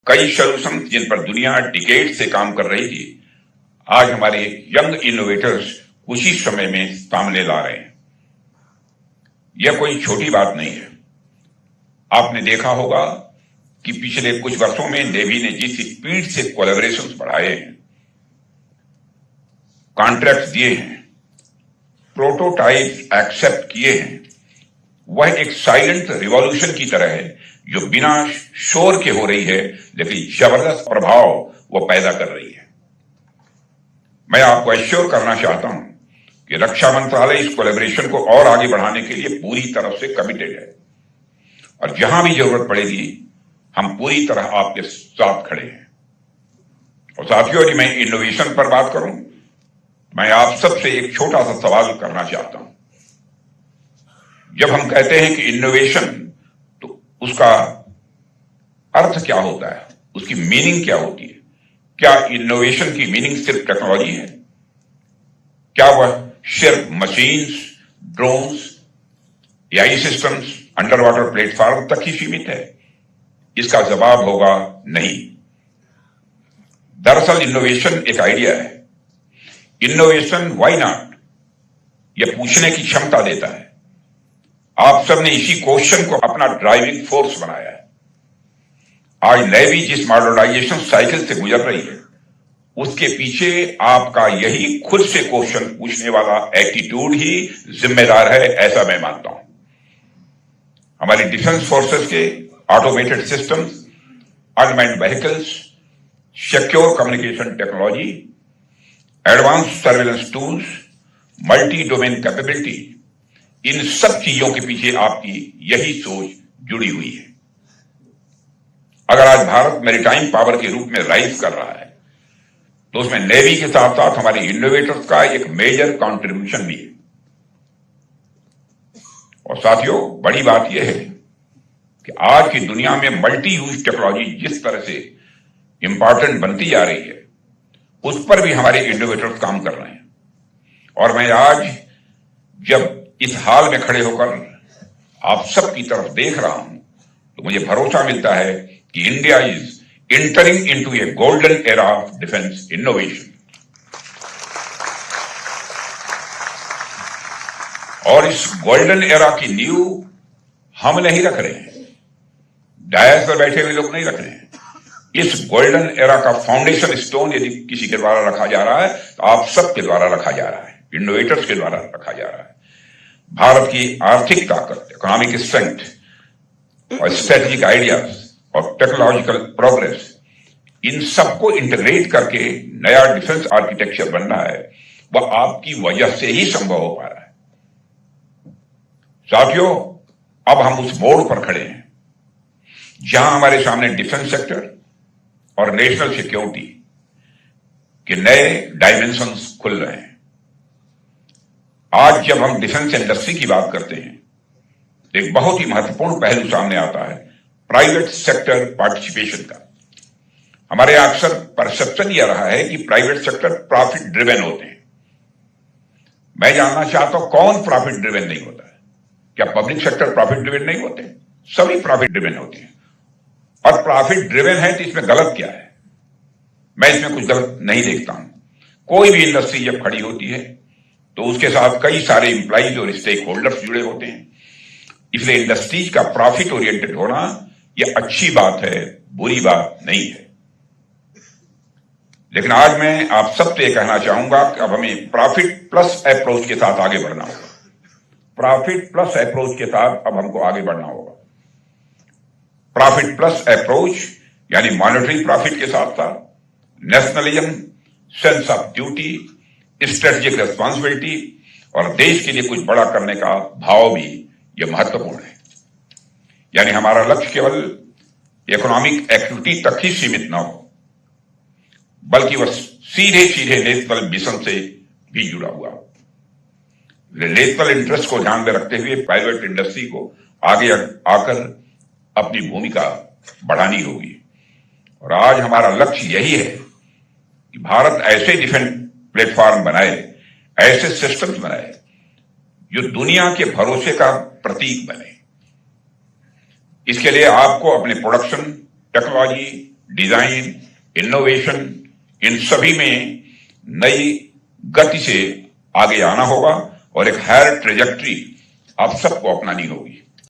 कई सॉल्यूशन जिन पर दुनिया डिकेड से काम कर रही थी, आज हमारे यंग इनोवेटर्स कुछ ही समय में सामने ला रहे हैं। यह कोई छोटी बात नहीं है। आपने देखा होगा कि पिछले कुछ वर्षों में नेवी ने जिस स्पीड से कोलैबोरेशंस बढ़ाए हैं, कॉन्ट्रैक्ट दिए हैं, प्रोटोटाइप एक्सेप्ट किए हैं, वह एक साइलेंट रिवॉल्यूशन की तरह है जो बिना शोर के हो रही है, लेकिन जबरदस्त प्रभाव वो पैदा कर रही है। मैं आपको एश्योर करना चाहता हूं कि रक्षा मंत्रालय इस कोलैबोरेशन को और आगे बढ़ाने के लिए पूरी तरह से कमिटेड है और जहां भी जरूरत पड़ेगी हम पूरी तरह आपके साथ खड़े हैं। और साथियों, यदि मैं इनोवेशन पर बात करूं, मैं आप सबसे एक छोटा सा सवाल करना चाहता हूं। जब हम कहते हैं कि इनोवेशन, तो उसका अर्थ क्या होता है, उसकी मीनिंग क्या होती है? क्या इनोवेशन की मीनिंग सिर्फ टेक्नोलॉजी है? क्या वह सिर्फ machines, drones, AI systems, under water platform तक ही सीमित है? इसका जवाब होगा नहीं। दरअसल इनोवेशन एक आइडिया है। इनोवेशन व्हाई नॉट, यह पूछने की क्षमता देता है। आप सबने इसी क्वेश्चन को अपना ड्राइविंग फोर्स बनाया है। आज नेवी जिस मॉडर्नाइजेशन साइकिल से गुजर रही है, उसके पीछे आपका यही खुद से क्वेश्चन पूछने वाला एटीट्यूड ही जिम्मेदार है, ऐसा मैं मानता हूं। हमारी डिफेंस फोर्सेस के automated systems, unmanned vehicles, secure communication technology, advance surveillance tools, multi domain capability, इन सब चीजों के पीछे आपकी यही सोच जुड़ी हुई है। अगर आज भारत मैरीटाइम पावर के रूप में राइज कर रहा है, तो उसमें नेवी के साथ साथ हमारे इनोवेटर्स का एक मेजर कंट्रीब्यूशन भी है। और साथियों, बड़ी बात यह है कि आज की दुनिया में मल्टी यूज टेक्नोलॉजी जिस तरह से इंपॉर्टेंट बनती जा रही है, उस पर भी हमारे इनोवेटर्स काम कर रहे हैं। और मैं आज जब इस हाल में खड़े होकर आप सबकी तरफ देख रहा हूं, तो मुझे भरोसा मिलता है कि India is entering into A golden era of defence innovation. और इस गोल्डन एरा की नींव हम नहीं रख रहे हैं, डायस पर बैठे हुए लोग नहीं रख रहे हैं। इस गोल्डन एरा का फाउंडेशन स्टोन यदि किसी के द्वारा रखा जा रहा है, तो आप सबके द्वारा रखा जा रहा है, इनोवेटर्स के द्वारा रखा जा रहा है। भारत की आर्थिक ताकत, इकोनॉमिक स्ट्रेंथ और स्ट्रेटेजिक आइडियाज और टेक्नोलॉजिकल प्रोग्रेस, इन सबको इंटीग्रेट करके नया डिफेंस आर्किटेक्चर बन रहा है, वह आपकी वजह से ही संभव हो पा रहा है। साथियों, अब हम उस मोड़ पर खड़े हैं जहां हमारे सामने डिफेंस सेक्टर और नेशनल सिक्योरिटी के नए डायमेंशंस खुल रहे हैं। आज जब हम डिफेंस इंडस्ट्री की बात करते हैं, तो एक बहुत ही महत्वपूर्ण पहलू सामने आता है प्राइवेट सेक्टर पार्टिसिपेशन का। हमारे अक्सर परसेप्शन यह रहा है कि प्राइवेट सेक्टर प्रॉफिट ड्रिवेन होते हैं। मैं जानना चाहता हूं, कौन प्रॉफिट ड्रिवेन नहीं होता है? क्या पब्लिक सेक्टर प्रॉफिट ड्रिवेन नहीं होते? सभी प्रॉफिट ड्रिवेन होते हैं। और प्रॉफिट ड्रिवेन है तो इसमें गलत क्या है? मैं इसमें कुछ गलत नहीं देखता हूं। कोई भी इंडस्ट्री जब खड़ी होती है, तो उसके साथ कई सारे इंप्लॉइज और स्टेक होल्डर्स जुड़े होते हैं। इसलिए इंडस्ट्रीज का प्रॉफिट ओरिएंटेड होना यह अच्छी बात है, बुरी बात नहीं है। लेकिन आज मैं आप सबसे यह कहना चाहूंगा कि अब हमें प्रॉफिट प्लस अप्रोच के साथ आगे बढ़ना होगा। प्रॉफिट प्लस अप्रोच के साथ अब हमको आगे बढ़ना होगा। प्रॉफिट प्लस अप्रोच यानी मॉनेटरी प्रॉफिट के साथ साथ nationalism, sense of duty, strategic responsibility और देश के लिए कुछ बड़ा करने का भाव भी यह महत्वपूर्ण है। यानी हमारा लक्ष्य केवल इकोनॉमिक एक्टिविटी तक ही सीमित न हो, बल्कि वह सीधे सीधे नेशनल मिशन से भी जुड़ा हुआ हो। नेशनल इंटरेस्ट को ध्यान में रखते हुए प्राइवेट इंडस्ट्री को आगे आकर अपनी भूमिका बढ़ानी होगी। और आज हमारा लक्ष्य यही है कि भारत ऐसे डिफेंस प्लेटफॉर्म बनाए, ऐसे सिस्टम्स बनाए जो दुनिया के भरोसे का प्रतीक बने। इसके लिए आपको अपने प्रोडक्शन, टेक्नोलॉजी, डिजाइन, इनोवेशन, इन सभी में नई गति से आगे आना होगा और एक हायर ट्रेजेक्ट्री आप सबको अपनानी होगी।